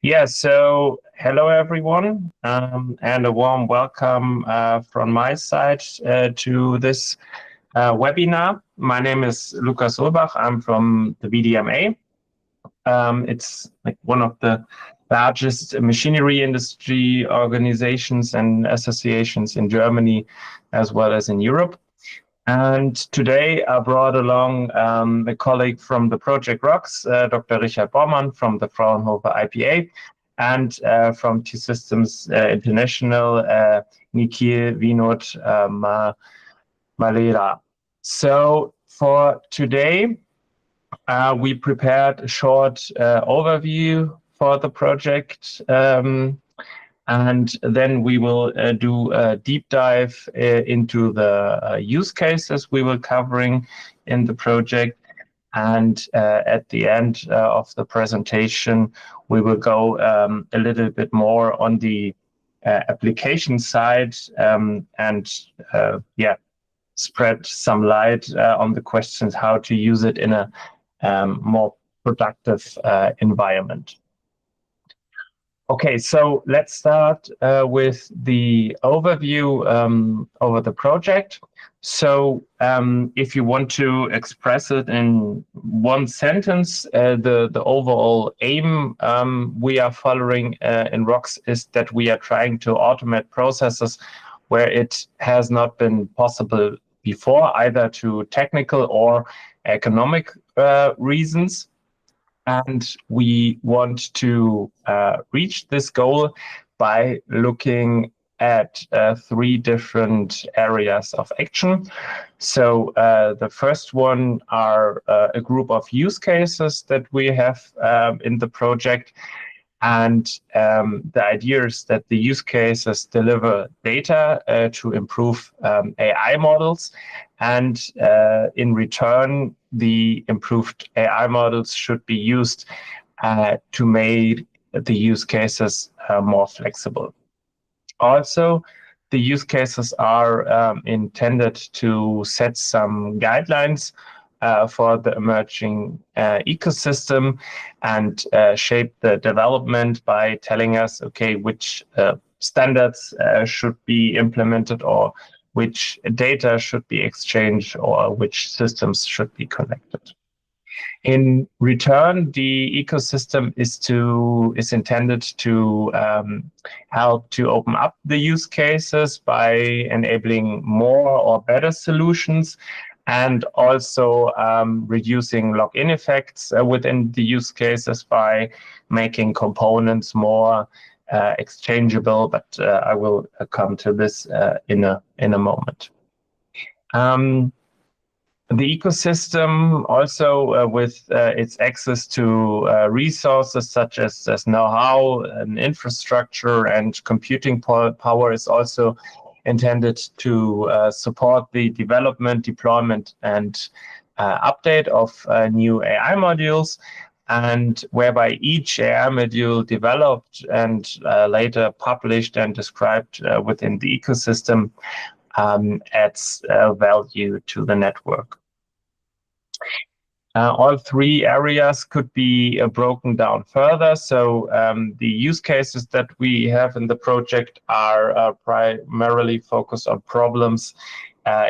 So hello everyone, and a warm welcome from my side to this webinar. My name is Lukas Ulbach. I'm from the VDMA. It's like one of the largest machinery industry organizations and associations in Germany as well as in Europe. And today I brought along a colleague from the Project RoX, Dr. Richard Bormann from the Fraunhofer IPA, and from T-Systems International, Nikhil Vinod Malera. So for today, we prepared a short overview for the project, and then we will do a deep dive into the use cases we will covering in the project. And at the end of the presentation, we will go a little bit more on the application side and spread some light on the questions how to use it in a more productive environment. Okay, so let's start with the overview over the project. So if you want to express it in one sentence, the overall aim we are following in RoX is that we are trying to automate processes where it has not been possible before, either to technical or economic reasons. And we want to reach this goal by looking at three different areas of action. So the first one are a group of use cases that we have in the project. And the idea is that the use cases deliver data to improve AI models. And in return, the improved AI models should be used to make the use cases more flexible. Also, the use cases are intended to set some guidelines for the emerging ecosystem and shape the development by telling us, okay, which standards should be implemented, or which data should be exchanged, or which systems should be connected. In return, the ecosystem is intended to help to open up the use cases by enabling more or better solutions, and also reducing lock-in effects within the use cases by making components more exchangeable, but I will come to this in a moment. The ecosystem also with its access to resources such as know-how and infrastructure and computing power is also intended to support the development, deployment, and update of new AI modules, and whereby each AI module developed and later published and described within the ecosystem adds value to the network. All three areas could be broken down further. So the use cases that we have in the project are primarily focused on problems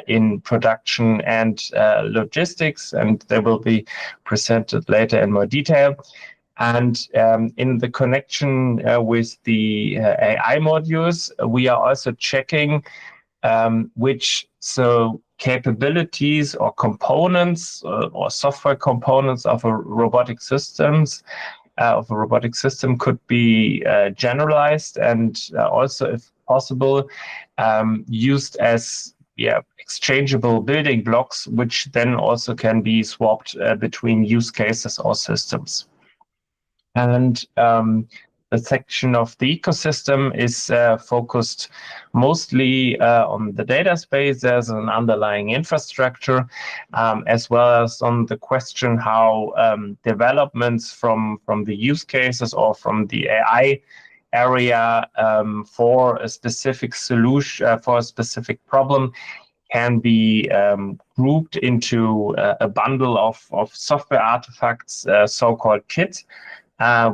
in production and logistics, and they will be presented later in more detail. And in the connection with the AI modules, we are also checking which capabilities or components or software components of a robotic system could be generalized and also, if possible, used as exchangeable building blocks, which then also can be swapped between use cases or systems. And the section of the ecosystem is focused mostly on the Dataspace as an underlying infrastructure, as well as on the question how developments from the use cases or from the AI area for a specific solution, for a specific problem, can be grouped into a bundle of software artifacts, so-called kits.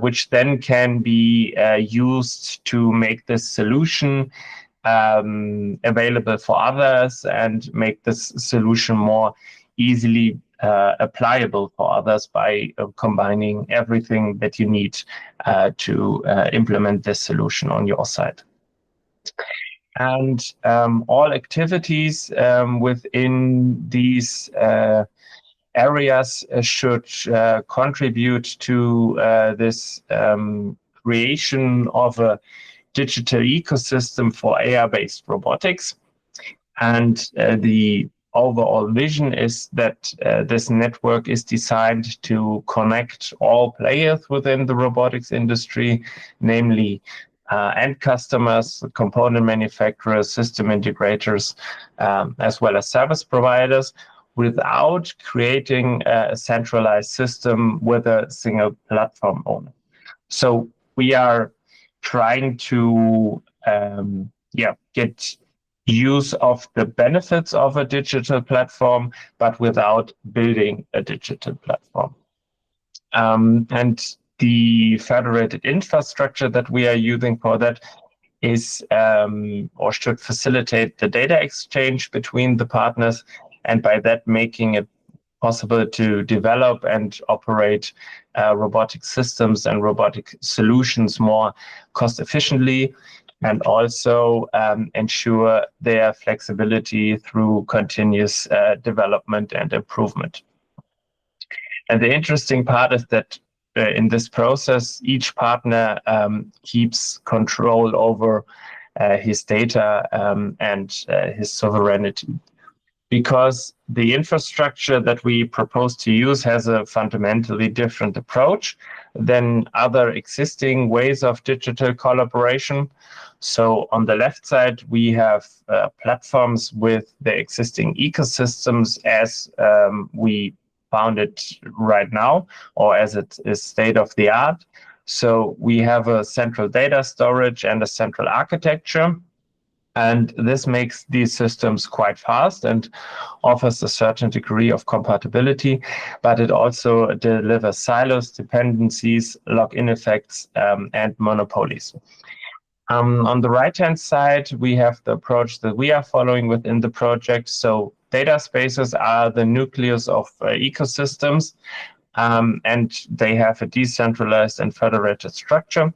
which then can be used to make this solution available for others and make this solution more easily applicable for others by combining everything that you need to implement this solution on your side. And all activities within these areas should contribute to this creation of a digital ecosystem for AI-based robotics. And the overall vision is that this network is designed to connect all players within the robotics industry, namely end customers, component manufacturers, system integrators, as well as service providers, without creating a centralized system with a single platform owner. So we are trying to get use of the benefits of a digital platform, but without building a digital platform. And the federated infrastructure that we are using for that is or should facilitate the data exchange between the partners, and by that making it possible to develop and operate robotic systems and robotic solutions more cost efficiently, and also ensure their flexibility through continuous development and improvement. And the interesting part is that in this process, each partner keeps control over his data and his sovereignty, because the infrastructure that we propose to use has a fundamentally different approach than other existing ways of digital collaboration. So on the left side, we have platforms with the existing ecosystems as we found it right now, or as it is state of the art. So we have a central data storage and a central architecture. And this makes these systems quite fast and offers a certain degree of compatibility, but it also delivers silos, dependencies, lock-in effects, and monopolies. On the right-hand side, we have the approach that we are following within the project. So data spaces are the nucleus of ecosystems, and they have a decentralized and federated structure.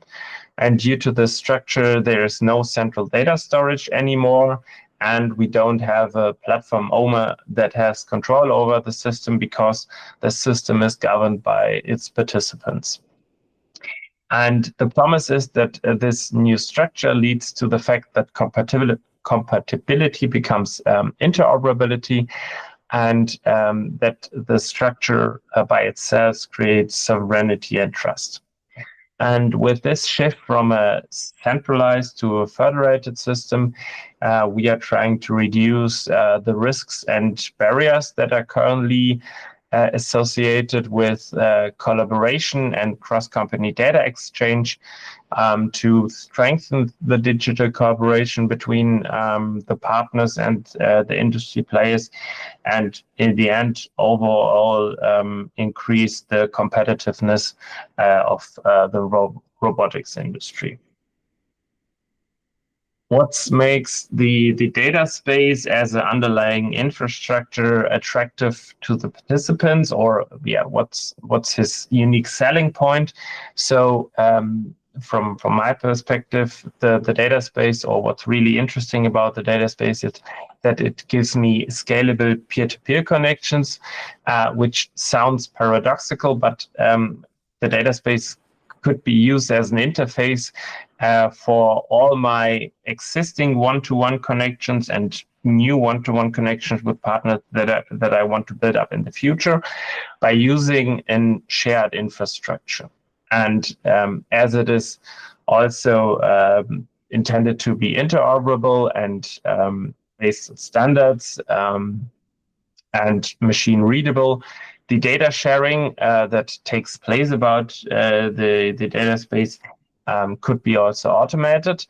And due to this structure, there is no central data storage anymore, and we don't have a platform owner that has control over the system because the system is governed by its participants. And the promise is that this new structure leads to the fact that compatibility becomes interoperability, and that the structure by itself creates sovereignty and trust. And with this shift from a centralized to a federated system, we are trying to reduce the risks and barriers that are currently associated with collaboration and cross-company data exchange, to strengthen the digital cooperation between the partners and the industry players, and in the end, overall increase the competitiveness of the robotics industry. What makes the data space as an underlying infrastructure attractive to the participants, or what's his unique selling point? So from my perspective, the data space, or what's really interesting about the data space, is that it gives me scalable peer-to-peer connections, which sounds paradoxical, but the data space could be used as an interface for all my existing one-to-one connections and new one-to-one connections with partners that I want to build up in the future by using a shared infrastructure. And as it is also intended to be interoperable and based on standards and machine readable, the data sharing that takes place about the data space could be also automated,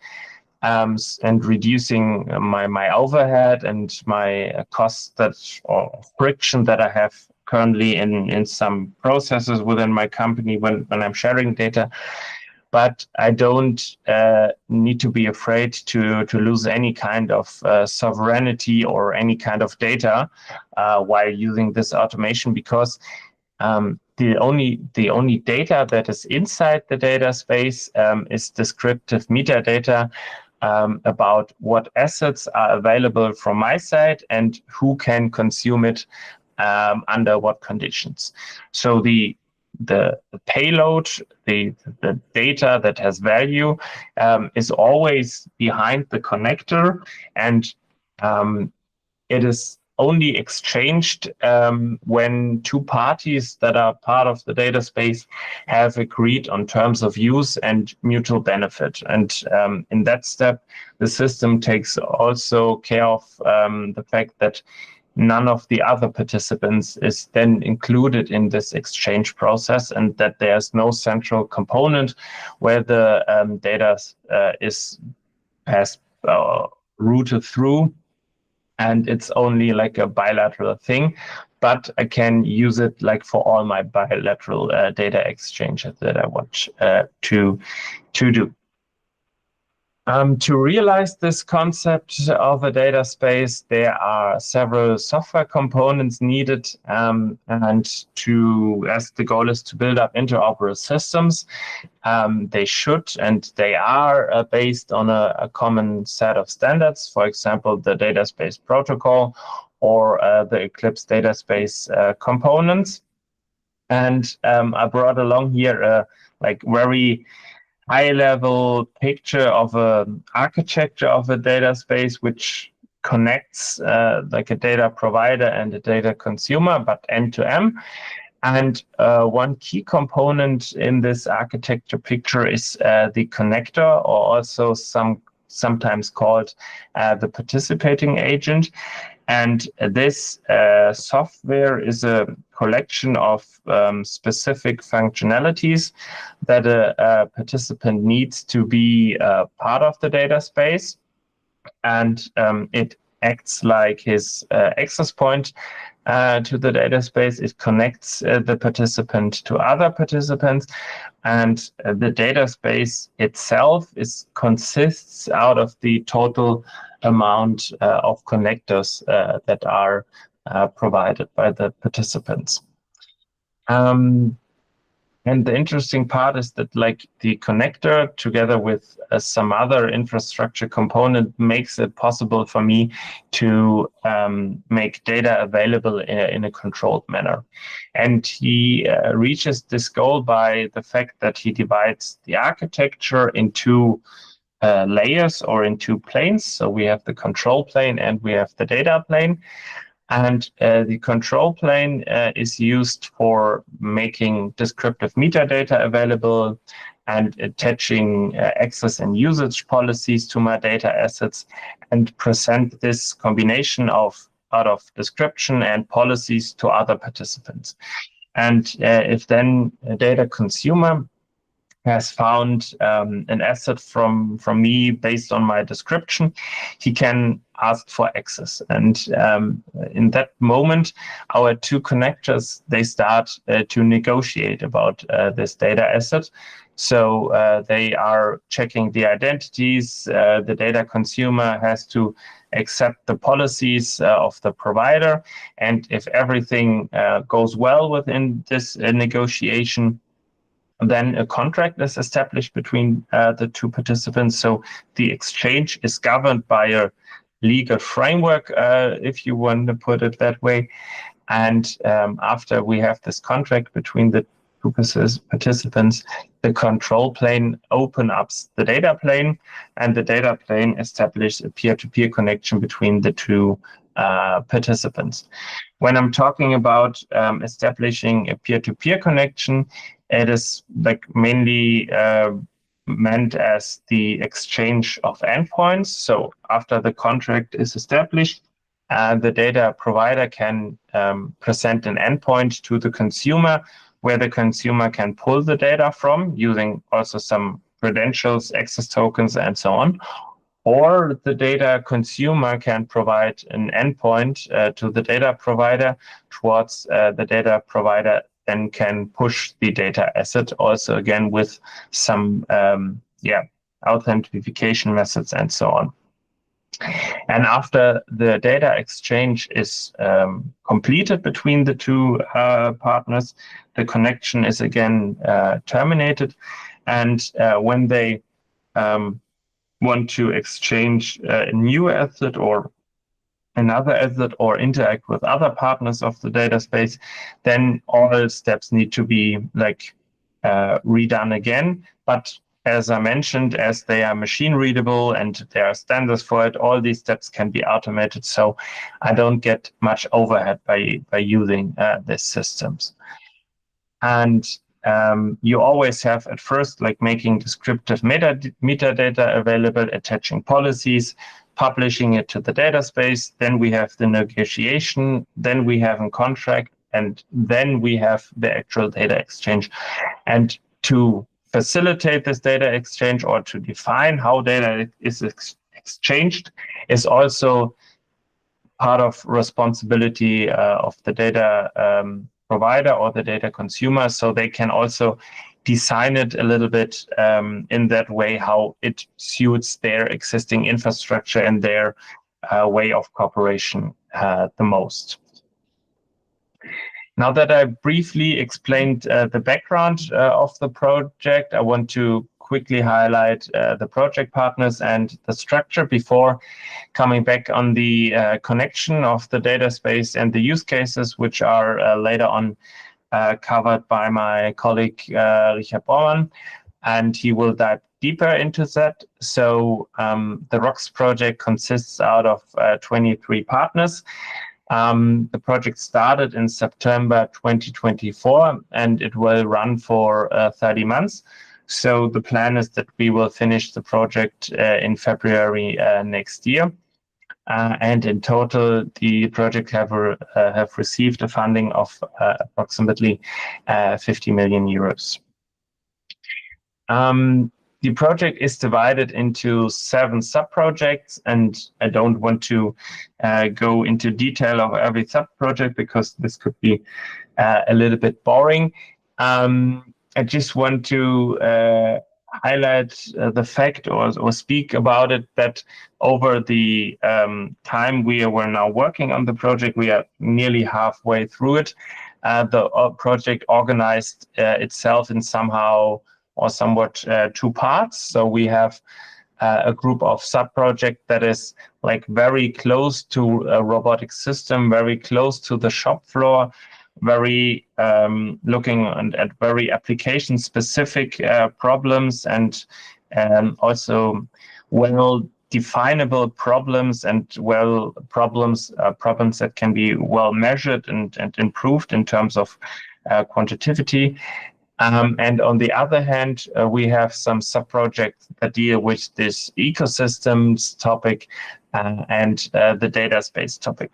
and reducing my overhead and my costs or friction that I have currently in some processes within my company when I'm sharing data. But I don't need to be afraid to lose any kind of sovereignty or any kind of data while using this automation, because the only data that is inside the data space is descriptive metadata about what assets are available from my side and who can consume it under what conditions. So the payload, the data that has value is always behind the connector, and it is only exchanged when two parties that are part of the data space have agreed on terms of use and mutual benefit. And in that step, the system takes also care of the fact that none of the other participants is then included in this exchange process, and that there's no central component where the data is passed routed through, and it's only like a bilateral thing. But I can use it like for all my bilateral data exchanges that I want to do. To realize this concept of a data space, there are several software components needed, and as the goal is to build up interoperable systems, they should and they are based on a common set of standards. For example, the Dataspace protocol or the Eclipse Dataspace components. And I brought along here a very high-level picture of an architecture of a data space which connects like a data provider and a data consumer, but end-to-end. And one key component in this architecture picture is the connector, or also sometimes called the participating agent. And this software is a collection of specific functionalities that a participant needs to be part of the data space. And it acts like his access point to the data space. It connects the participant to other participants. And the data space itself consists out of the total amount of connectors that are provided by the participants. And the interesting part is that the connector together with some other infrastructure component makes it possible for me to make data available in a controlled manner. And he reaches this goal by the fact that he divides the architecture into layers or in two planes. So we have the control plane and we have the data plane. And the control plane is used for making descriptive metadata available and attaching access and usage policies to my data assets, and present this combination out of description and policies to other participants. And if then a data consumer has found an asset from me based on my description, he can ask for access. And in that moment, our two connectors, they start to negotiate about this data asset. So they are checking the identities. The data consumer has to accept the policies of the provider. And if everything goes well within this negotiation, then a contract is established between the two participants. So the exchange is governed by a legal framework, if you want to put it that way. And after we have this contract between the two participants, the control plane opens up the data plane, and the data plane establishes a peer-to-peer connection between the two participants. When I'm talking about establishing a peer-to-peer connection, it is mainly meant as the exchange of endpoints. So after the contract is established, the data provider can present an endpoint to the consumer, where the consumer can pull the data from using also some credentials, access tokens, and so on. or the data consumer can provide an endpoint to the data provider, towards the data provider then can push the data asset, also again with some authentication methods and so on. And after the data exchange is completed between the two partners, the connection is again terminated. And when they want to exchange a new asset or another asset or interact with other partners of the data space, then all steps need to be redone again. But as I mentioned, as they are machine readable and there are standards for it, all these steps can be automated. So I don't get much overhead by using these systems. And you always have at first making descriptive metadata available, attaching policies, publishing it to the data space. Then we have the negotiation, then we have a contract, and then we have the actual data exchange. And to facilitate this data exchange or to define how data is exchanged is also part of responsibility of the data provider or the data consumer. So they can also design it a little bit in that way, how it suits their existing infrastructure and their way of cooperation the most. Now that I briefly explained the background of the project, I want to quickly highlight the project partners and the structure before coming back on the connection of the data space and the use cases, which are later on covered by my colleague Richard Baumann, and he will dive deeper into that. So the RoX project consists out of 23 partners. The project started in September 2024 and it will run for 30 months. So the plan is that we will finish the project in February next year. And in total, the project have received a funding of approximately 50 million euros. The project is divided into 7 sub-projects, and I don't want to go into detail of every sub-project because this could be a little bit boring. I just want to highlight the fact or speak about it that over the time we were now working on the project, we are nearly halfway through it. The project organized itself in somehow or somewhat 2 parts. So we have a group of sub-project that is very close to a robotic system, very close to the shop floor, very looking at very application specific problems and also well definable problems and problems that can be well measured and improved in terms of quantitativity. And on the other hand, we have some sub-projects that deal with this ecosystems topic and the data space topic.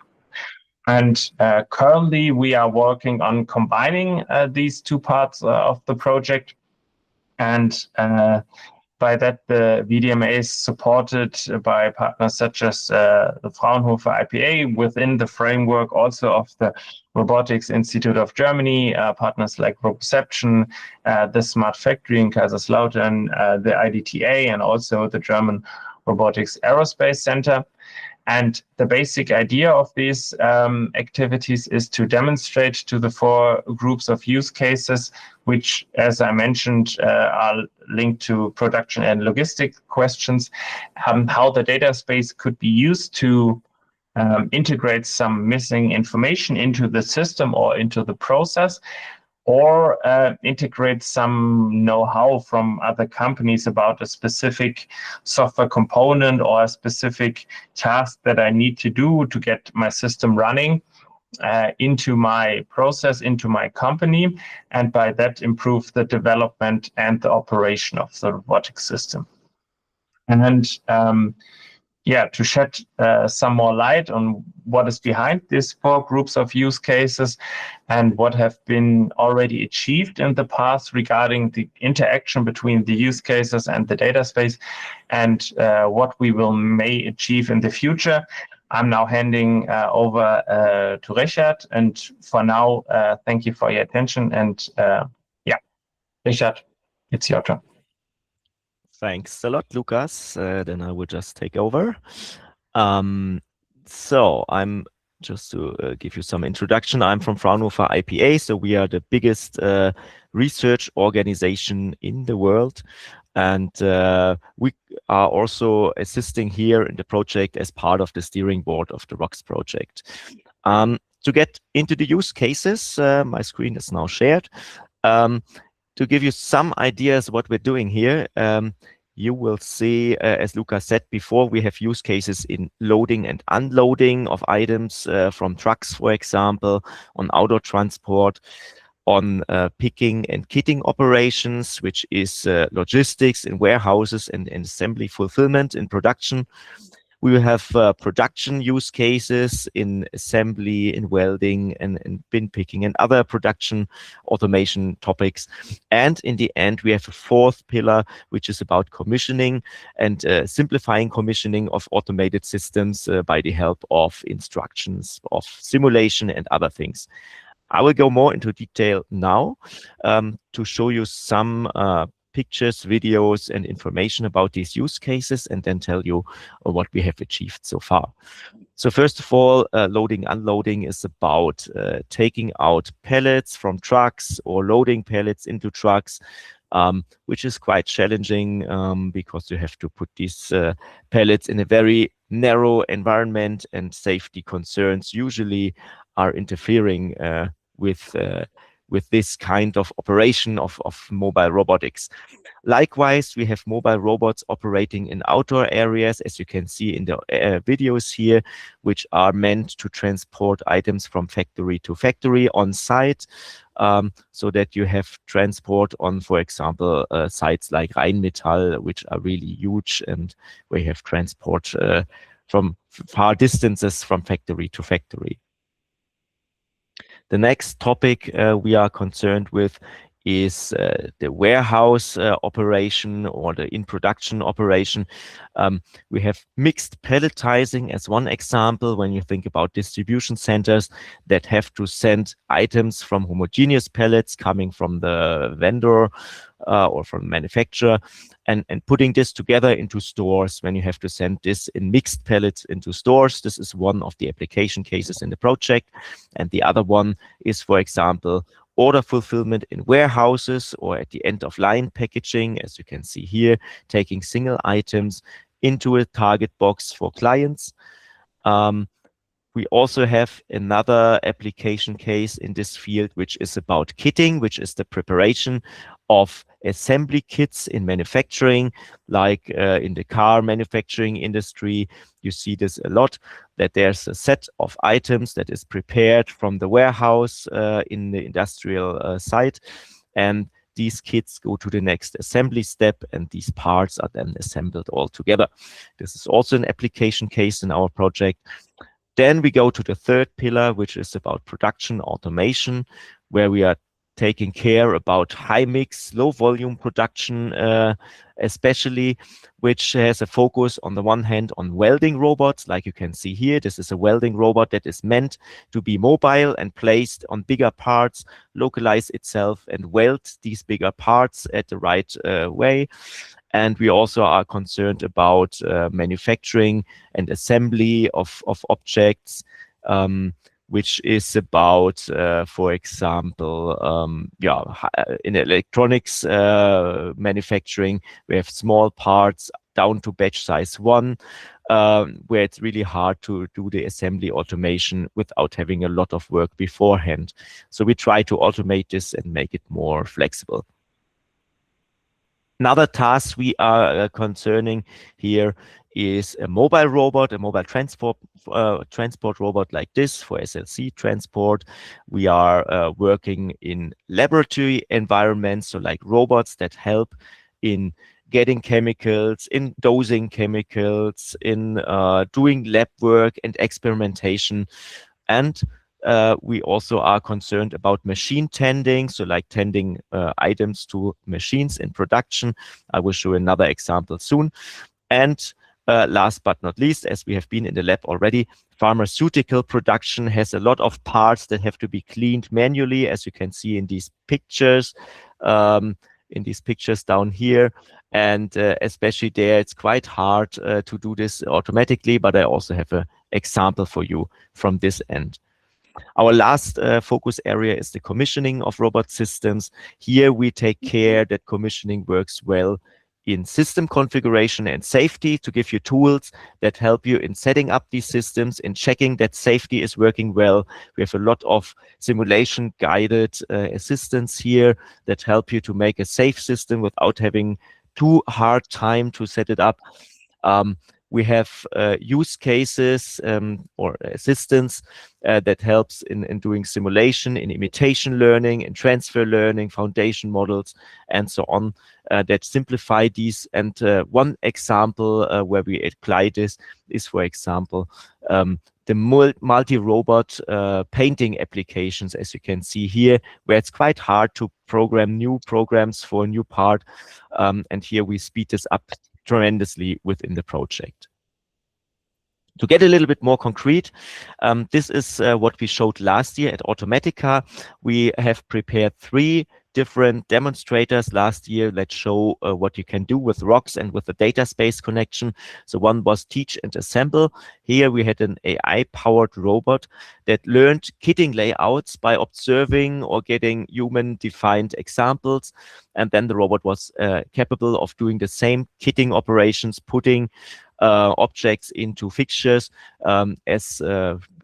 And currently, we are working on combining these 2 parts of the project. And by that, the VDMA is supported by partners such as the Fraunhofer IPA within the framework also of the Robotics Institute of Germany, partners like Roboception, the Smart Factory in Kaiserslautern, the IDTA, and also the German Robotics Aerospace Center. And the basic idea of these activities is to demonstrate to the 4 groups of use cases, which, as I mentioned, are linked to production and logistic questions, how the data space could be used to integrate some missing information into the system or into the process, or integrate some know-how from other companies about a specific software component or a specific task that I need to do to get my system running into my process, into my company, and by that improve the development and the operation of the robotic system. And to shed some more light on what is behind these 4 groups of use cases and what have been already achieved in the past regarding the interaction between the use cases and the data space, and what we may achieve in the future. I'm now handing over to Richard, and for now, thank you for your attention, and Richard, it's your turn. Thanks a lot, Lukas. Then I will just take over. So I'm just to give you some introduction. I'm from Fraunhofer IPA, so we are the biggest research organization in the world. And we are also assisting here in the project as part of the steering board of the RoX project. To get into the use cases, my screen is now shared. To give you some ideas what we're doing here, you will see, as Lukas said before, we have use cases in loading and unloading of items from trucks, for example, on outdoor transport, on picking and kitting operations, which is logistics in warehouses and assembly fulfillment in production. We will have production use cases in assembly, in welding, and bin picking, and other production automation topics. And in the end, we have a 4th pillar, which is about commissioning and simplifying commissioning of automated systems by the help of instructions, of simulation, and other things. I will go more into detail now to show you some pictures, videos, and information about these use cases, and then tell you what we have achieved so far. So first of all, loading, unloading is about taking out pallets from trucks or loading pallets into trucks, which is quite challenging because you have to put these pallets in a very narrow environment, and safety concerns usually are interfering with this kind of operation of mobile robotics. Likewise, we have mobile robots operating in outdoor areas, as you can see in the videos here, which are meant to transport items from factory to factory on site, so that you have transport on, for example, sites like Rheinmetall, which are really huge, and where you have transport from far distances from factory to factory. The next topic we are concerned with is the warehouse operation or the in-production operation. We have mixed palletizing as one example when you think about distribution centers that have to send items from homogeneous pallets coming from the vendor or from the manufacturer, and putting this together into stores when you have to send this in mixed pallets into stores. This is one of the application cases in the project. And the other one is, for example, order fulfillment in warehouses or at the end of line packaging, as you can see here, taking single items into a target box for clients. We also have another application case in this field, which is about kitting, which is the preparation of assembly kits in manufacturing, like in the car manufacturing industry. You see this a lot, that there's a set of items that is prepared from the warehouse in the industrial site, and these kits go to the next assembly step, and these parts are then assembled all together. This is also an application case in our project. Then we go to the 3rd pillar, which is about production automation, where we are taking care about high mix, low volume production, especially, which has a focus on the one hand on welding robots, like you can see here. This is a welding robot that is meant to be mobile and placed on bigger parts, localize itself and weld these bigger parts at the right way. And we also are concerned about manufacturing and assembly of objects, which is about, for example, in electronics manufacturing, we have small parts down to batch size 1, where it's really hard to do the assembly automation without having a lot of work beforehand. So we try to automate this and make it more flexible. Another task we are concerning here is a mobile robot, a mobile transport robot like this for SLC transport. We are working in laboratory environments, so like robots that help in getting chemicals, in dosing chemicals, in doing lab work and experimentation. And we also are concerned about machine tending, so like tending items to machines in production. I will show another example soon. And last but not least, as we have been in the lab already, pharmaceutical production has a lot of parts that have to be cleaned manually, as you can see in these pictures. Down here, and especially there, it's quite hard to do this automatically, but I also have an example for you from this end. Our last focus area is the commissioning of robot systems. Here we take care that commissioning works well in system configuration and safety, to give you tools that help you in setting up these systems, in checking that safety is working well. We have a lot of simulation guided assistance here that help you to make a safe system without having too hard time to set it up. We have use cases or assistance that helps in doing simulation, in imitation learning, in transfer learning, foundation models, and so on, that simplify these. And one example where we apply this is, for example, the multi-robot painting applications, as you can see here, where it's quite hard to program new programs for a new part. And here we speed this up tremendously within the project. To get a little bit more concrete, this is what we showed last year at Automatica. We have prepared 3 different demonstrators last year that show what you can do with RoX and with the Dataspace connection. So one was teach and assemble. Here we had an AI-powered robot that learned kitting layouts by observing or getting human-defined examples. And then the robot was capable of doing the same kitting operations, putting objects into fixtures as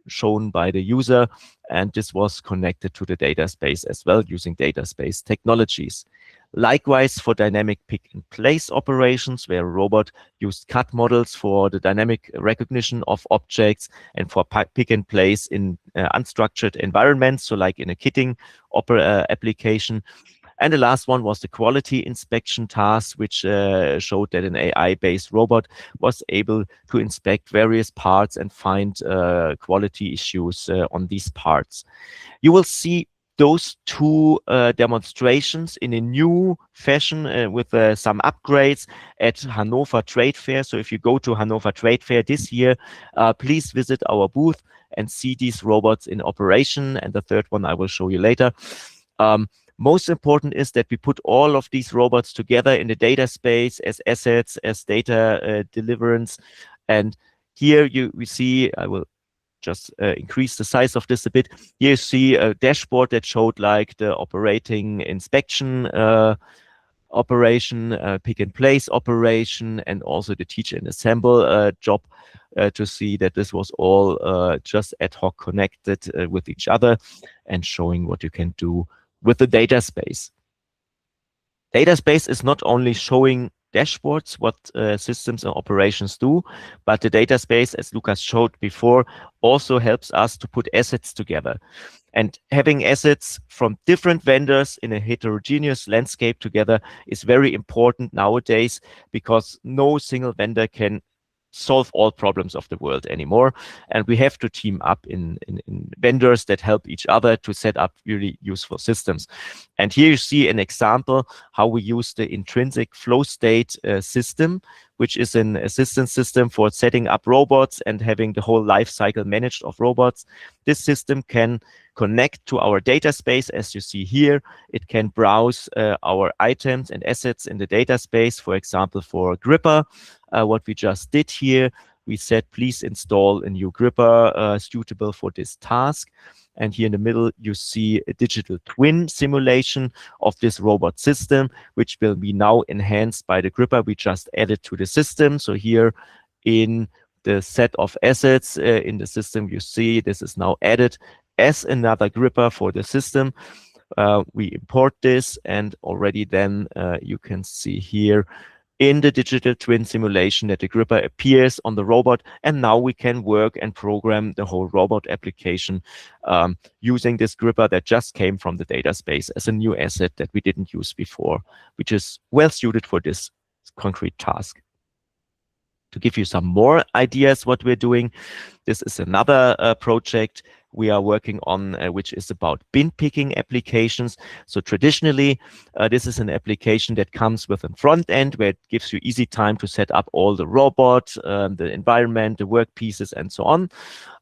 shown by the user, and this was connected to the Dataspace as well using Dataspace technologies. Likewise, for dynamic pick and place operations, where a robot used CAD models for the dynamic recognition of objects and for pick and place in unstructured environments, so like in a kitting application. And the last one was the quality inspection task, which showed that an AI-based robot was able to inspect various parts and find quality issues on these parts. You will see those 2 demonstrations in a new fashion with some upgrades at Hannover Trade Fair. So if you go to Hannover Trade Fair this year, please visit our booth and see these robots in operation. And the third one I will show you later. Most important is that we put all of these robots together in the Dataspace as assets, as data deliverance. And here we see, I will just increase the size of this a bit. Here you see a dashboard that showed like the operating inspection operation, pick and place operation, and also the teach and assemble job, to see that this was all just ad hoc connected with each other and showing what you can do with the Dataspace. Dataspace is not only showing dashboards, what systems and operations do, but the Dataspace, as Lucas showed before, also helps us to put assets together. And having assets from different vendors in a heterogeneous landscape together is very important nowadays, because no single vendor can solve all problems of the world anymore, and we have to team up in vendors that help each other to set up really useful systems. And here you see an example how we use the intrinsic flow state system, which is an assistance system for setting up robots and having the whole life cycle managed of robots. This system can connect to our Dataspace, as you see here. It can browse our items and assets in the Dataspace, for example, for gripper. What we just did here, we said, please install a new gripper suitable for this task. And here in the middle, you see a digital twin simulation of this robot system, which will be now enhanced by the gripper we just added to the system. So here in the set of assets in the system, you see this is now added as another gripper for the system. We import this, and already then you can see here in the digital twin simulation that the gripper appears on the robot, and now we can work and program the whole robot application using this gripper that just came from the Dataspace as a new asset that we didn't use before, which is well suited for this concrete task. To give you some more ideas what we're doing, this is another project we are working on, which is about bin picking applications. So traditionally, this is an application that comes with a front end where it gives you easy time to set up all the robot, the environment, the work pieces, and so on.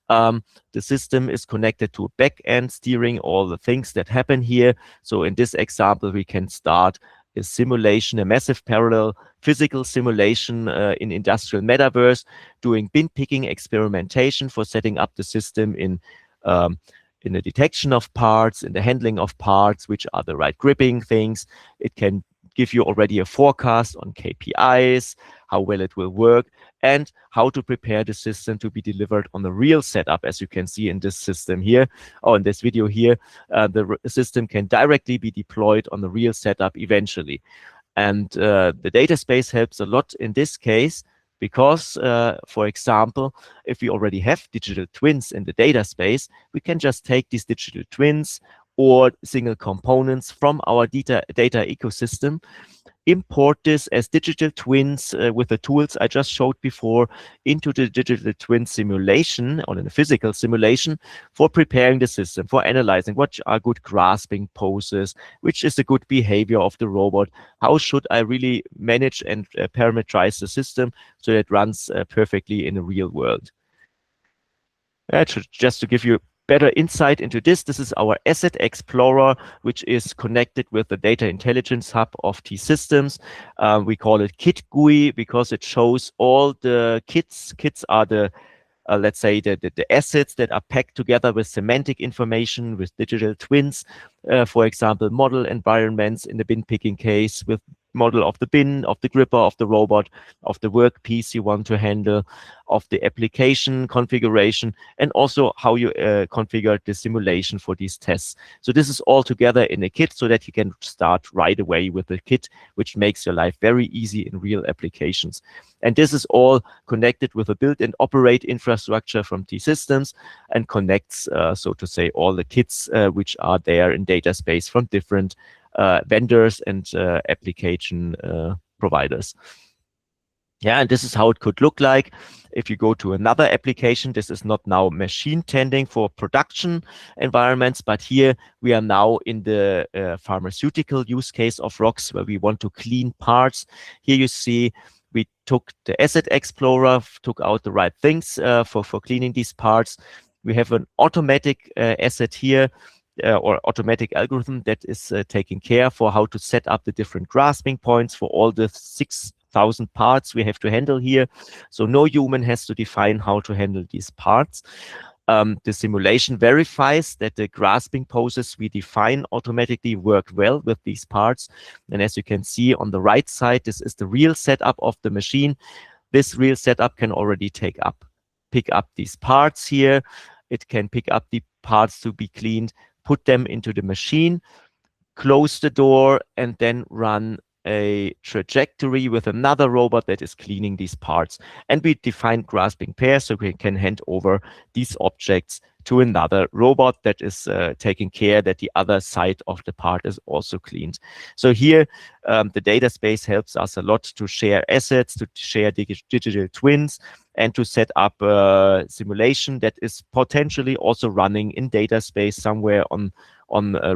The system is connected to a back end steering all the things that happen here. So in this example, we can start a simulation, a massive parallel physical simulation in industrial metaverse, doing bin picking experimentation for setting up the system in the detection of parts, in the handling of parts, which are the right gripping things. It can give you already a forecast on KPIs, how well it will work, and how to prepare the system to be delivered on the real setup. As you can see in this system here, or in this video here, the system can directly be deployed on the real setup eventually. And the Dataspace helps a lot in this case because, for example, if we already have digital twins in the Dataspace, we can just take these digital twins or single components from our data ecosystem, import this as digital twins with the tools I just showed before into the digital twin simulation or in the physical simulation for preparing the system, for analyzing what are good grasping poses, which is the good behavior of the robot, how should I really manage and parameterize the system so that it runs perfectly in the real world. Just to give you better insight into this, this is our Asset Explorer, which is connected with the Data Intelligence Hub of T-Systems. We call it Kit GUI because it shows all the kits. Kits are the, let's say, the assets that are packed together with semantic information, with digital twins. For example, model environments in the bin picking case with model of the bin, of the gripper, of the robot, of the workpiece you want to handle, of the application configuration, and also how you configure the simulation for these tests. So this is all together in a kit so that you can start right away with the kit, which makes your life very easy in real applications. And this is all connected with a build and operate infrastructure from T-Systems and connects, so to say, all the kits which are there in Dataspace from different vendors and application providers. Yeah, and this is how it could look like. If you go to another application, this is not now machine tending for production environments, but here we are now in the pharmaceutical use case of RoX, where we want to clean parts. Here you see we took the Asset Explorer, took out the right things for cleaning these parts. We have an automatic asset here, or automatic algorithm that is taking care for how to set up the different grasping points for all the 6,000 parts we have to handle here. So no human has to define how to handle these parts. The simulation verifies that the grasping poses we define automatically work well with these parts. And as you can see on the right side, this is the real setup of the machine. This real setup can already pick up these parts here. It can pick up the parts to be cleaned, put them into the machine, close the door, and then run a trajectory with another robot that is cleaning these parts. And we define grasping pairs so we can hand over these objects to another robot that is taking care that the other side of the part is also cleaned. So here, the Dataspace helps us a lot to share assets, to share digital twins, and to set up a simulation that is potentially also running in Dataspace somewhere on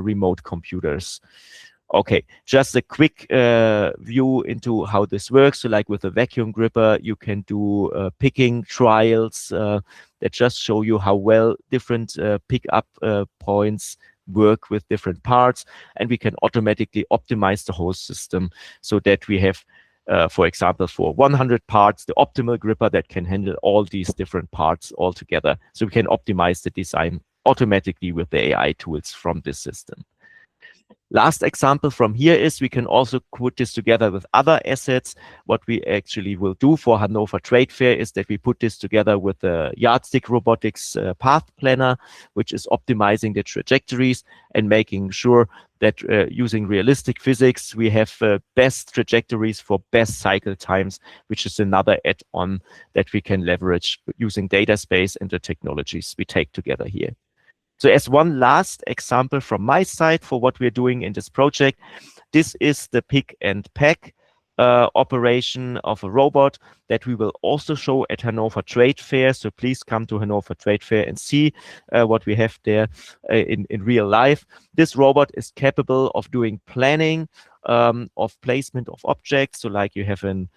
remote computers. Okay, just a quick view into how this works. So like with a vacuum gripper, you can do picking trials that just show you how well different pickup points work with different parts. And we can automatically optimize the whole system so that we have, for example, for 100 parts, the optimal gripper that can handle all these different parts all together. So we can optimize the design automatically with the AI tools from this system. Last example from here is we can also put this together with other assets. What we actually will do for Hannover Trade Fair is that we put this together with the Yardstick Robotics Path Planner, which is optimizing the trajectories and making sure that using realistic physics, we have best trajectories for best cycle times, which is another add-on that we can leverage using Dataspace and the technologies we take together here. So as one last example from my side for what we're doing in this project, this is the pick and pack operation of a robot that we will also show at Hannover Trade Fair. So please come to Hannover Trade Fair and see what we have there in real life. This robot is capable of doing planning of placement of objects. So like you have an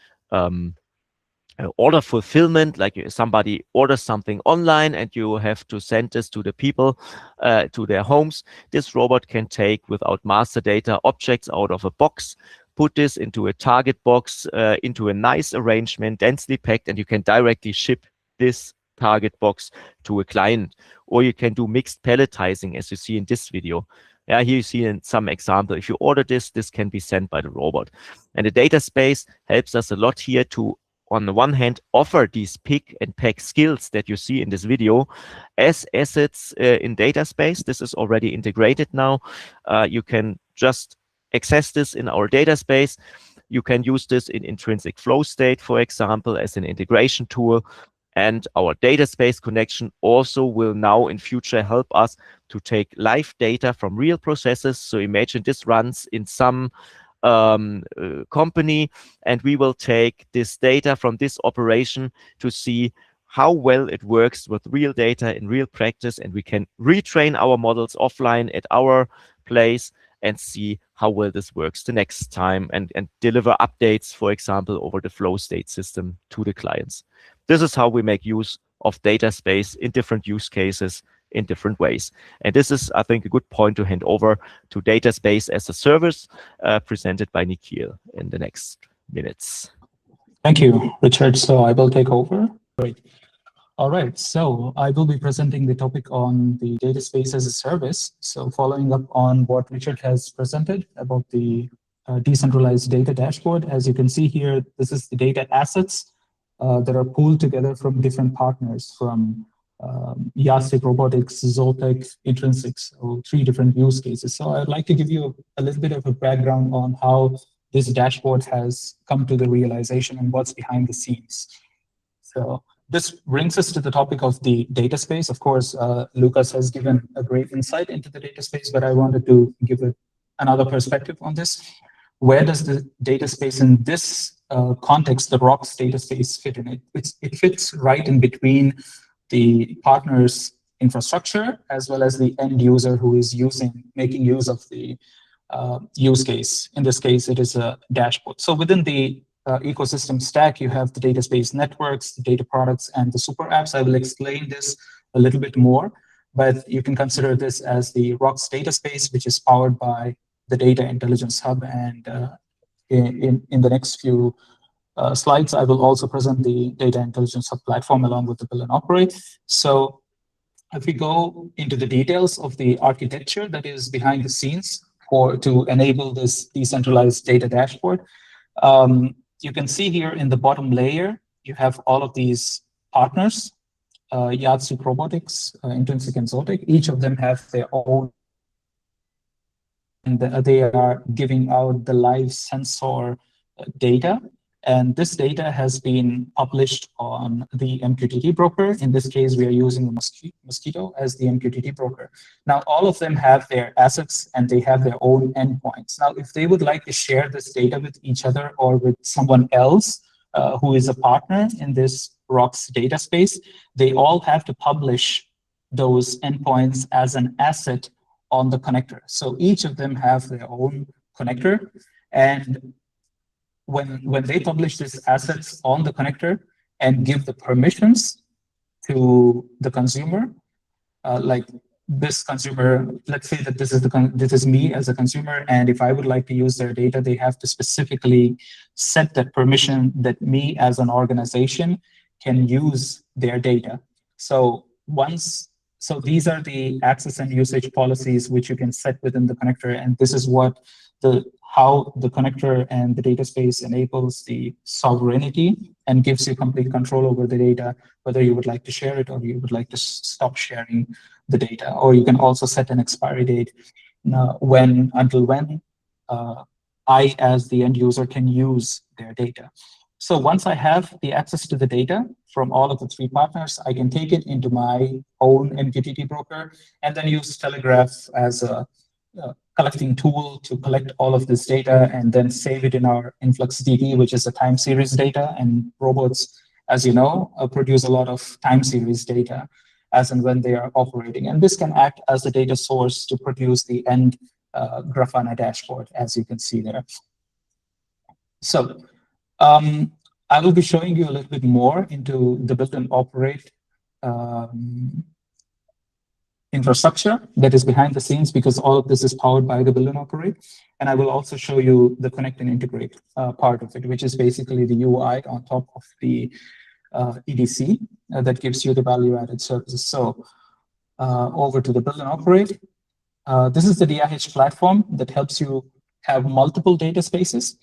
order fulfillment, like somebody orders something online and you have to send this to the people to their homes. This robot can take, without master data, objects out of a box, put this into a target box, into a nice arrangement, densely packed, and you can directly ship this target box to a client. Or you can do mixed palletizing, as you see in this video. Yeah, here you see in some example, if you order this, this can be sent by the robot. And the Dataspace helps us a lot here to, on the one hand, offer these pick and pack skills that you see in this video as assets in Dataspace. This is already integrated now. You can just access this in our Dataspace. You can use this in intrinsic flow state, for example, as an integration tool. And our Dataspace connection also will now in future help us to take live data from real processes. So imagine this runs in some company, and we will take this data from this operation to see how well it works with real data in real practice, and we can retrain our models offline at our place and see how well this works the next time, and deliver updates, for example, over the flow state system to the clients. This is how we make use of Dataspace in different use cases in different ways. And this is, I think, a good point to hand over to Dataspace as a service, presented by Nikhil in the next minutes. Thank you, Richard. So I will take over. Great. All right, so I will be presenting the topic on the Dataspace as a service. So following up on what Richard has presented about the decentralized data dashboard, as you can see here, this is the data assets that are pooled together from different partners, from Yastic, Robotics, Zoltec, Intrinsics, so 3 different use cases. So I'd like to give you a little bit of a background on how this dashboard has come to the realization and what's behind the scenes. So this brings us to the topic of the Dataspace. Of course, Lucas has given a great insight into the Dataspace, but I wanted to give another perspective on this. Where does the Dataspace in this context, the RoX Dataspace, fit in it? It fits right in between the partner's infrastructure as well as the end user who is making use of the use case. In this case, it is a dashboard. So within the ecosystem stack, you have the Dataspace networks, the data products, and the super apps. I will explain this a little bit more, but you can consider this as the RoX Dataspace, which is powered by the Data Intelligence Hub. And in the next few slides, I will also present the Data Intelligence Hub platform along with the Build and Operate. So if we go into the details of the architecture that is behind the scenes to enable this decentralized data dashboard, you can see here in the bottom layer, you have all of these partners, Yastic, Robotics, Intrinsic, and Zoltec. Each of them have their own, and they are giving out the live sensor data. And this data has been published on the MQTT broker. In this case, we are using Mosquito as the MQTT broker. Now, all of them have their assets and they have their own endpoints. Now, if they would like to share this data with each other or with someone else who is a partner in this RoX Dataspace, they all have to publish those endpoints as an asset on the connector. So each of them have their own connector, and when they publish these assets on the connector and give the permissions to the consumer, like this consumer, let's say that this is me as a consumer, and if I would like to use their data, they have to specifically set that permission that me as an organization can use their data. So these are the access and usage policies which you can set within the connector, and this is what how the connector and the Dataspace enables the sovereignty and gives you complete control over the data, whether you would like to share it or you would like to stop sharing the data. Or you can also set an expiry date until when I, as the end user, can use their data. So once I have the access to the data from all of the 3 partners, I can take it into my own MQTT broker and then use Telegraph as a collecting tool to collect all of this data and then save it in our InfluxDB, which is a time series data. And robots, as you know, produce a lot of time series data as and when they are operating. And this can act as the data source to produce the end Grafana dashboard, as you can see there. So I will be showing you a little bit more into the build and operate infrastructure that is behind the scenes, because all of this is powered by the build and operate. And I will also show you the connect and integrate part of it, which is basically the UI on top of the EDC that gives you the value-added services. So over to the build and operate. This is the DIH platform that helps you have multiple data spaces.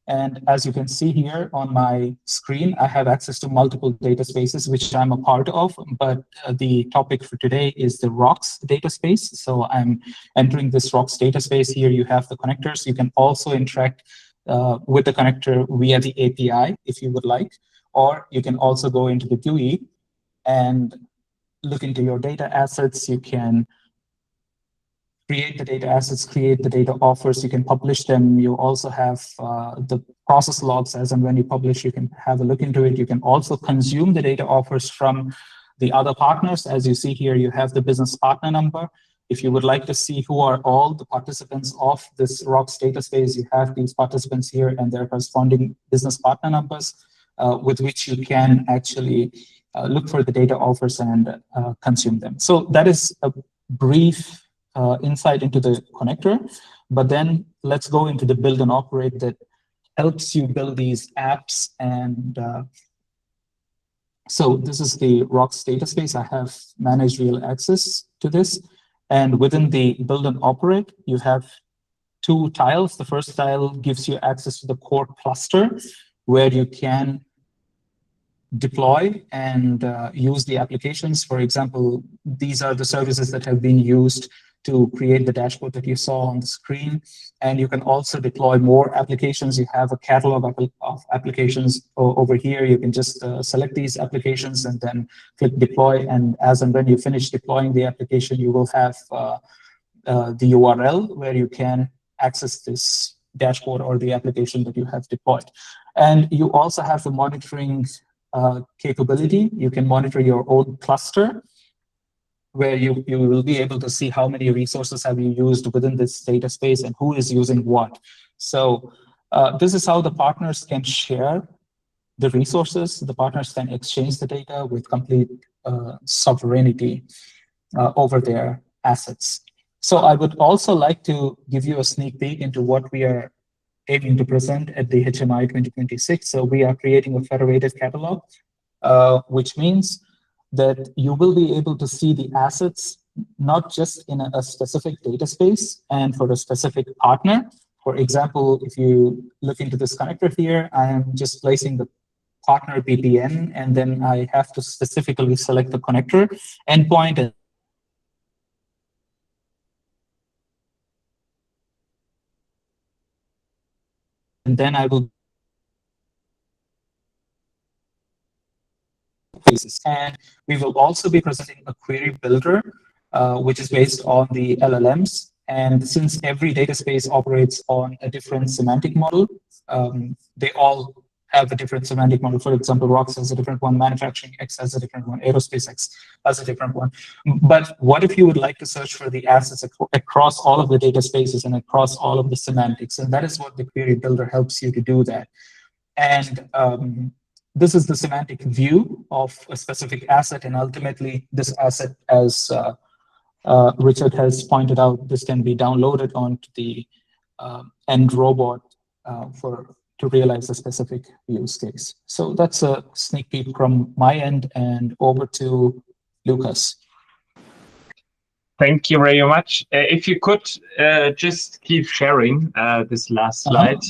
And as you can see here on my screen, I have access to multiple data spaces, which I'm a part of, but the topic for today is the RoX data space. So I'm entering this RoX data space. Here you have the connectors. You can also interact with the connector via the API if you would like, or you can also go into the GUI and look into your data assets. You can create the data assets, create the data offers, you can publish them. You also have the process logs as and when you publish, you can have a look into it. You can also consume the data offers from the other partners. As you see here, you have the business partner number. If you would like to see who are all the participants of this RoX data space, you have these participants here and their corresponding business partner numbers with which you can actually look for the data offers and consume them. So that is a brief insight into the connector, but then let's go into the build and operate that helps you build these apps. And so this is the RoX data space. I have managed real access to this. And within the build and operate, you have two tiles. The first tile gives you access to the core cluster, where you can deploy and use the applications. For example, these are the services that have been used to create the dashboard that you saw on the screen. And you can also deploy more applications. You have a catalog of applications over here. You can just select these applications and then click deploy. And as and when you finish deploying the application, you will have the URL where you can access this dashboard or the application that you have deployed. And you also have the monitoring capability. You can monitor your own cluster, where you will be able to see how many resources have you used within this data space and who is using what. So this is how the partners can share the resources. The partners can exchange the data with complete sovereignty over their assets. So I would also like to give you a sneak peek into what we are aiming to present at the HMI 2026. So we are creating a federated catalog, which means that you will be able to see the assets, not just in a specific data space and for a specific partner. For example, if you look into this connector here, I am just placing the partner BPN, and then I have to specifically select the connector endpoint. And then I will and we will also be presenting a query builder, which is based on the LLMs. And since every data space operates on a different semantic model, they all have a different semantic model. For example, RoX has a different one, Manufacturing X has a different one, Aerospace X has a different one. But what if you would like to search for the assets across all of the data spaces and across all of the semantics? And that is what the query builder helps you to do that. And this is the semantic view of a specific asset, and ultimately this asset, as Richard has pointed out, this can be downloaded onto the end robot to realize a specific use case. So that's a sneak peek from my end, and over to Lucas. Thank you very much. If you could just keep sharing this last slide,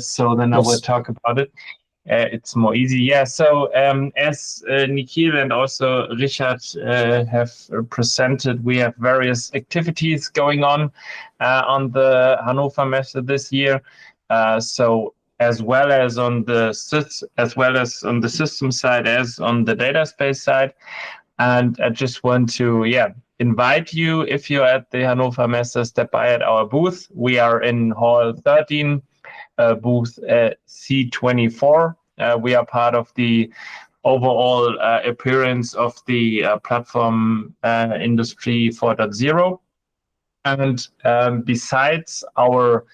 so then I will talk about it. It's more easy. Yeah, so as Nikhil and also Richard have presented, we have various activities going on the Hannover Messe this year. So as well as on the system side as on the data space side. And I just want to invite you, if you're at the Hannover Messe, step by at our booth. We are in Hall 13, booth C24. We are part of the overall appearance of the platform industry 4.0. And besides our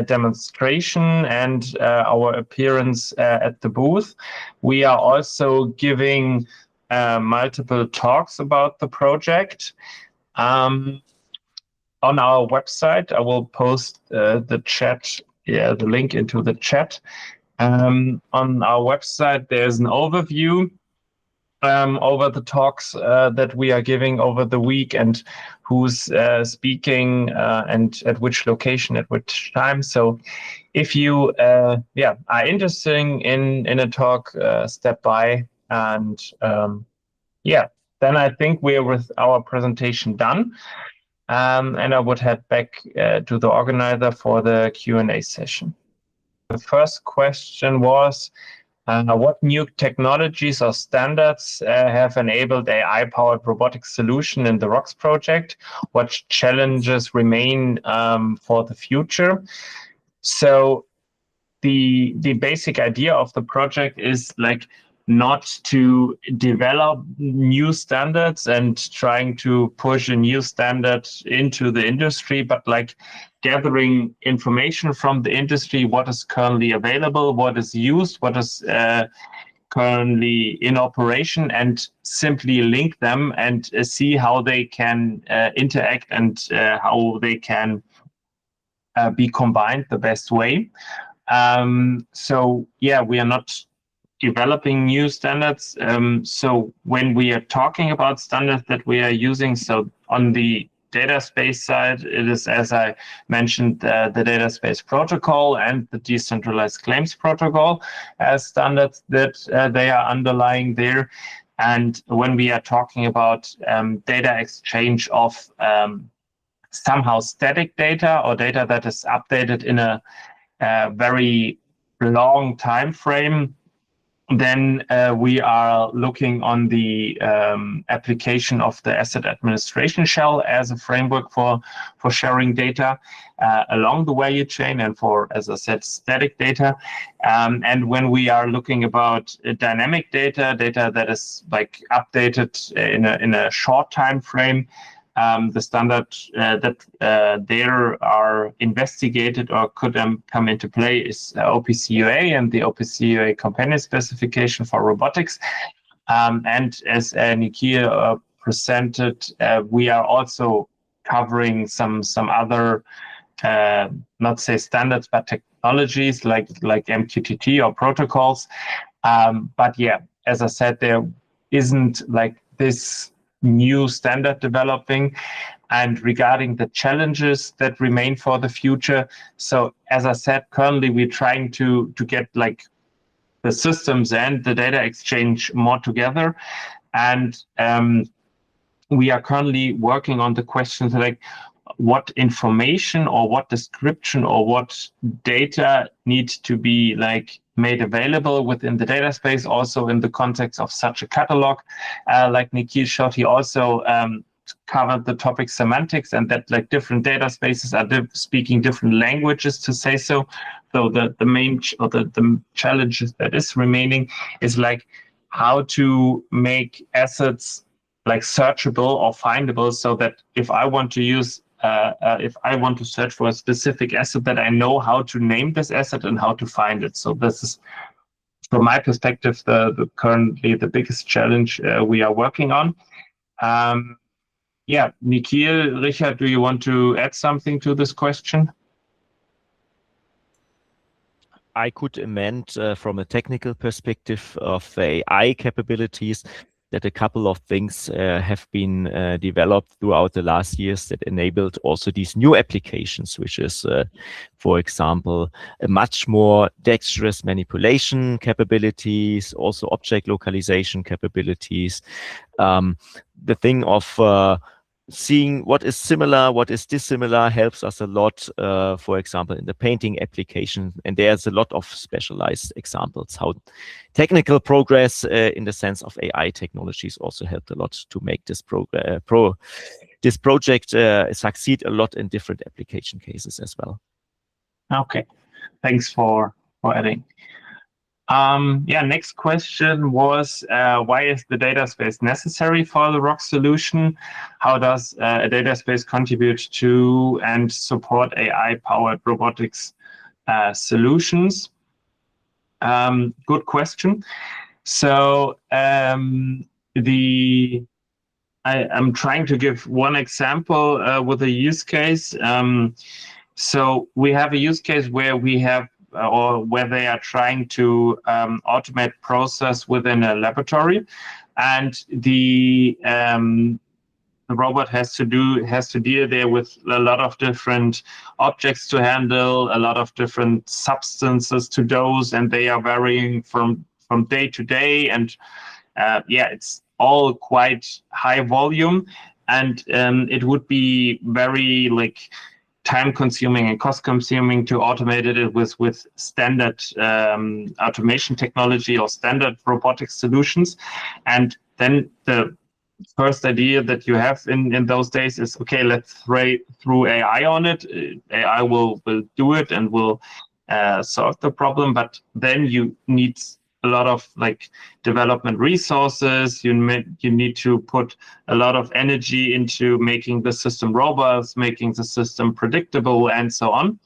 demonstration and our appearance at the booth, we are also giving multiple talks about the project. On our website, I will post the link into the chat. On our website, there's an overview over the talks that we are giving over the week and who's speaking and at which location, at which time. So if you are interested in a talk, step by. And then I think we're with our presentation done. And I would head back to the organizer for the Q&A session. The first question was, what new technologies or standards have enabled AI-powered robotics solution in the RoX project? What challenges remain for the future? So the basic idea of the project is like not to develop new standards and trying to push a new standard into the industry, but like gathering information from the industry, what is currently available, what is used, what is currently in operation, and simply link them and see how they can interact and how they can be combined the best way. So yeah, we are not developing new standards. So when we are talking about standards that we are using, so on the Dataspace side, it is, as I mentioned, the Dataspace protocol and the decentralized claims protocol as standards that they are underlying there. And when we are talking about data exchange of somehow static data or data that is updated in a very long time frame, then we are looking on the application of the asset administration shell as a framework for sharing data along the value chain and for, as I said, static data. And when we are looking about dynamic data that is like updated in a short time frame, the standard that there are investigated or could come into play is OPC-UA and the OPC-UA companion specification for robotics. And as Nikhil presented, we are also covering some other, not say standards, but technologies like MQTT or protocols. But yeah, as I said, there isn't like this new standard developing. And regarding the challenges that remain for the future, so as I said, currently we're trying to get like the systems and the data exchange more together. And we are currently working on the questions like what information or what description or what data needs to be like made available within the data space, also in the context of such a catalog. Like Nikhil showed, he also covered the topic semantics, and that like different data spaces are speaking different languages, to say so. So the main the challenges that is remaining is like how to make assets like searchable or findable, so that if I want to use if I want to search for a specific asset, that I know how to name this asset and how to find it. So this is, from my perspective, currently the biggest challenge we are working on. Yeah, Nikhil, Richard, do you want to add something to this question? I could amend from a technical perspective of the AI capabilities that a couple of things have been developed throughout the last years that enabled also these new applications, which is, for example, a much more dexterous manipulation capabilities, also object localization capabilities. The thing of seeing what is similar, what is dissimilar helps us a lot, for example, in the painting application. And there's a lot of specialized examples how technical progress in the sense of AI technologies also helped a lot to make this this project succeed a lot in different application cases as well. Okay, thanks for adding. Yeah, next question was, why is the Dataspace necessary for the RoX solution? How does a Dataspace contribute to and support AI-powered robotics solutions? Good question. So I'm trying to give one example with a use case. So we have a use case where we have or where they are trying to automate process within a laboratory, and the robot has to deal there with a lot of different objects to handle, a lot of different substances to dose, and they are varying from day to day, and yeah, it's all quite high volume, and it would be very time consuming and cost consuming to automate it with standard automation technology or standard robotics solutions. And then the first idea that you have in those days is, okay, let's throw AI on it. AI will do it and will solve the problem, but then you need a lot of development resources. You need to put a lot of energy into making the system robust, making the system predictable, and so on.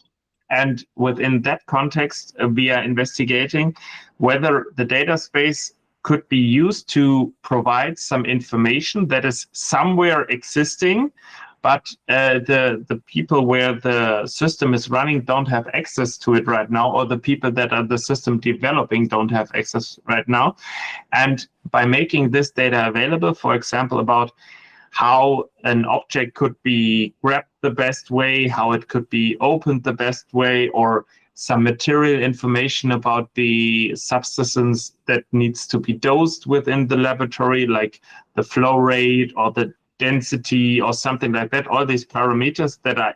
And within that context, we are investigating whether the Dataspace could be used to provide some information that is somewhere existing, but the people where the system is running don't have access to it right now, or the people that are the system developing don't have access right now. And by making this data available, for example, about how an object could be grabbed the best way, how it could be opened the best way, or some material information about the substance that needs to be dosed within the laboratory, like the flow rate or the density or something like that, all these parameters that are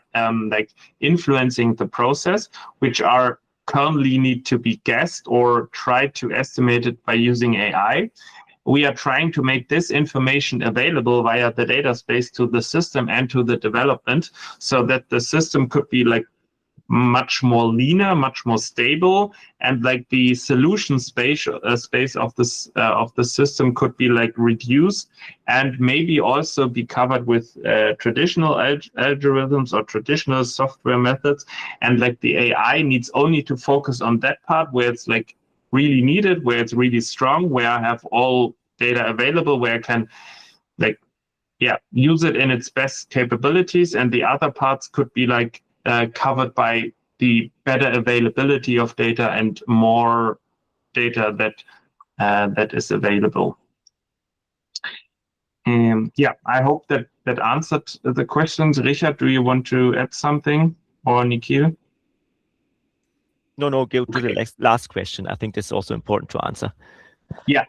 influencing the process, which are currently need to be guessed or tried to estimate it by using AI. We are trying to make this information available via the Dataspace to the system and to the development, so that the system could be much more leaner, much more stable, and the solution space of the system could be reduced, and maybe also be covered with traditional algorithms or traditional software methods, and the AI needs only to focus on that part where it's really needed, where it's really strong, where I have all data available, where I can use it in its best capabilities, and the other parts could be covered by the better availability of data and more data that is available. Yeah, I hope that answered the questions. Richard, do you want to add something, or Nikhil? No, go to the last question. I think this is also important to answer. Yeah.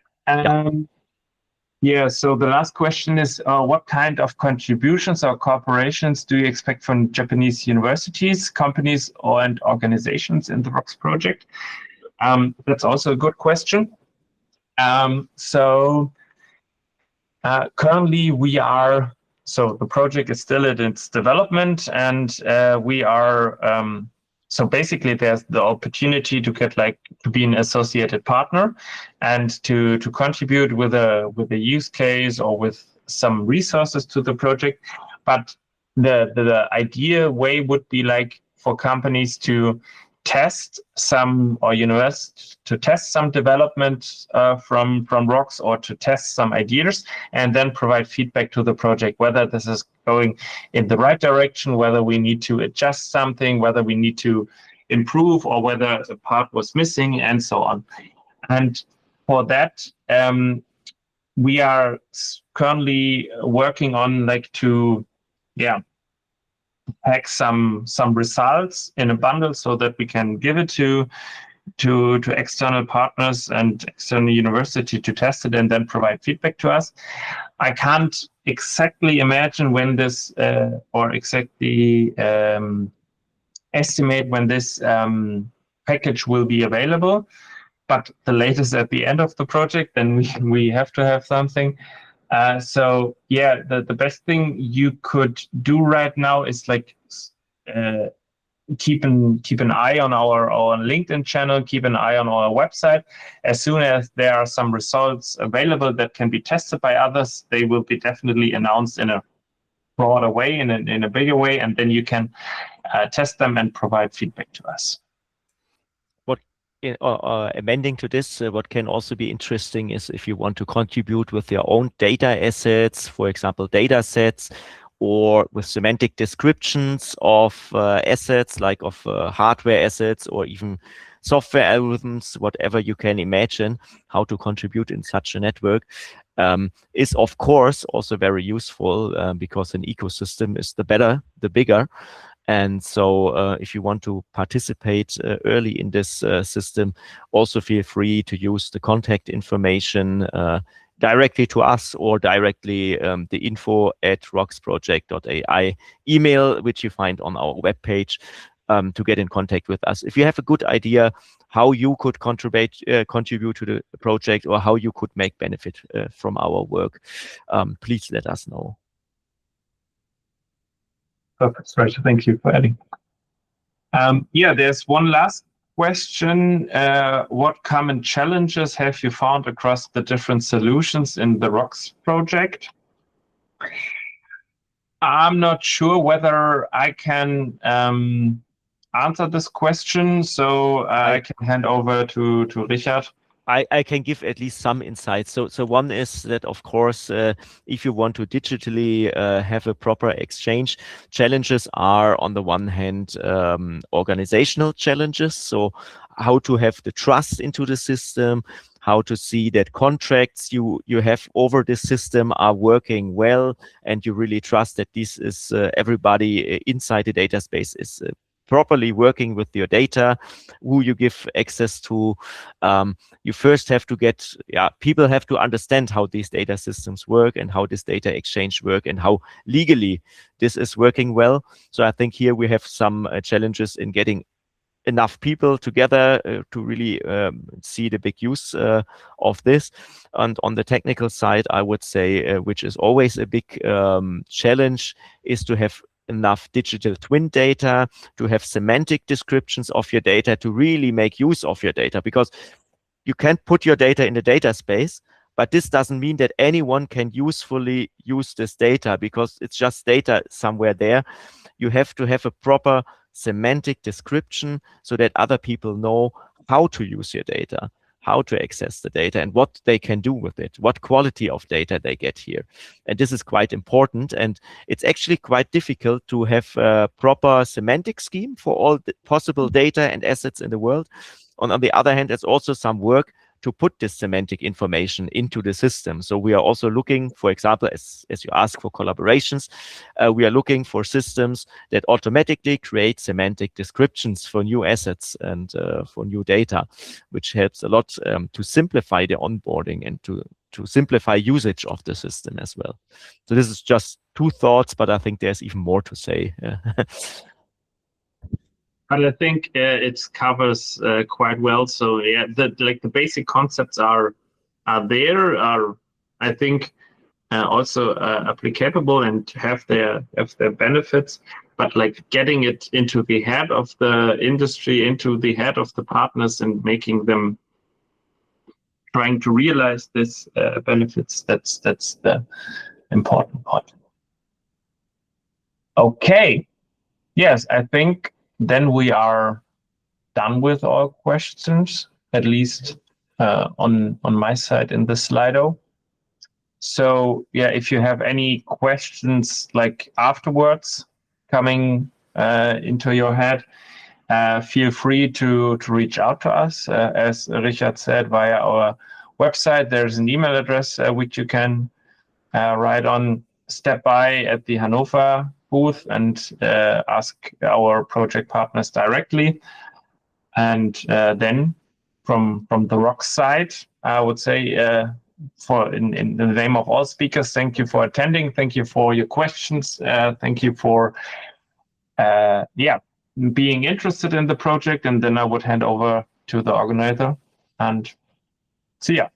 Yeah, so the last question is, what kind of contributions or cooperations do you expect from Japanese universities, companies, and organizations in the RoX project? That's also a good question. So currently the project is still in its development, and we are, so basically there's the opportunity to get to be an associated partner and to contribute with a use case or with some resources to the project. But the idea way would be for companies to test some, or universities to test some development from RoX, or to test some ideas, and then provide feedback to the project, whether this is going in the right direction, whether we need to adjust something, whether we need to improve, or whether a part was missing, and so on. And for that, we are currently working on to pack some results in a bundle so that we can give it to to external partners and external university to test it and then provide feedback to us. I can't exactly imagine when this or exactly estimate when this package will be available, but the latest at the end of the project, then we have to have something. So yeah, the best thing you could do right now is like keep an eye on our LinkedIn channel, keep an eye on our website. As soon as there are some results available that can be tested by others, they will be definitely announced in a broader way, in a bigger way, and then you can test them and provide feedback to us. Amending to this, what can also be interesting is if you want to contribute with your own data assets, for example, data sets, or with semantic descriptions of assets, like of hardware assets, or even software algorithms, whatever you can imagine, how to contribute in such a network, is of course also very useful because an ecosystem is the bigger. And so if you want to participate early in this system, also feel free to use the contact information directly to us or directly the info@roxproject.ai email, which you find on our webpage, to get in contact with us. If you have a good idea how you could contribute to the project or how you could make benefit from our work, please let us know. Perfect, Rachel. Thank you for adding. Yeah, there's one last question. What common challenges have you found across the different solutions in the RoX project? I'm not sure whether I can answer this question, so I can hand over to Richard. I can give at least some insights. So one is that, of course, if you want to digitally have a proper exchange, challenges are on the one hand organizational challenges. So how to have the trust into the system, how to see that contracts you have over the system are working well, and you really trust that this is everybody inside the data space is properly working with your data, who you give access to. You first have to get, people have to understand how these data systems work and how this data exchange work and how legally this is working well. So I think here we have some challenges in getting enough people together to really see the big use of this. And on the technical side, I would say, which is always a big challenge, is to have enough digital twin data, to have semantic descriptions of your data, to really make use of your data, because you can't put your data in the data space, but this doesn't mean that anyone can usefully use this data because it's just data somewhere there. You have to have a proper semantic description so that other people know how to use your data, how to access the data, and what they can do with it, what quality of data they get here. And this is quite important, and it's actually quite difficult to have a proper semantic scheme for all the possible data and assets in the world. On the other hand, there's also some work to put this semantic information into the system. So we are also looking, for example, as you ask for collaborations, we are looking for systems that automatically create semantic descriptions for new assets and for new data, which helps a lot to simplify the onboarding and to simplify usage of the system as well. So this is just two thoughts, but I think there's even more to say. But I think it covers quite well. So yeah, the basic concepts are there. I think also applicable and have their benefits. But like getting it into the head of the industry, into the head of the partners, and making them trying to realize this benefits. That's the important part. Okay. Yes, I think then we are done with all questions, at least on my side in the Slido. So yeah, if you have any questions like afterwards coming into your head, feel free to reach out to us. As Richard said, via our website, there's an email address which you can write on, step by at the Hannover booth and ask our project partners directly. And then from the RoX side. I would say in the name of all speakers, thank you for attending. Thank you for your questions. Thank you for being interested in the project. And then I would hand over to the organizer and see ya.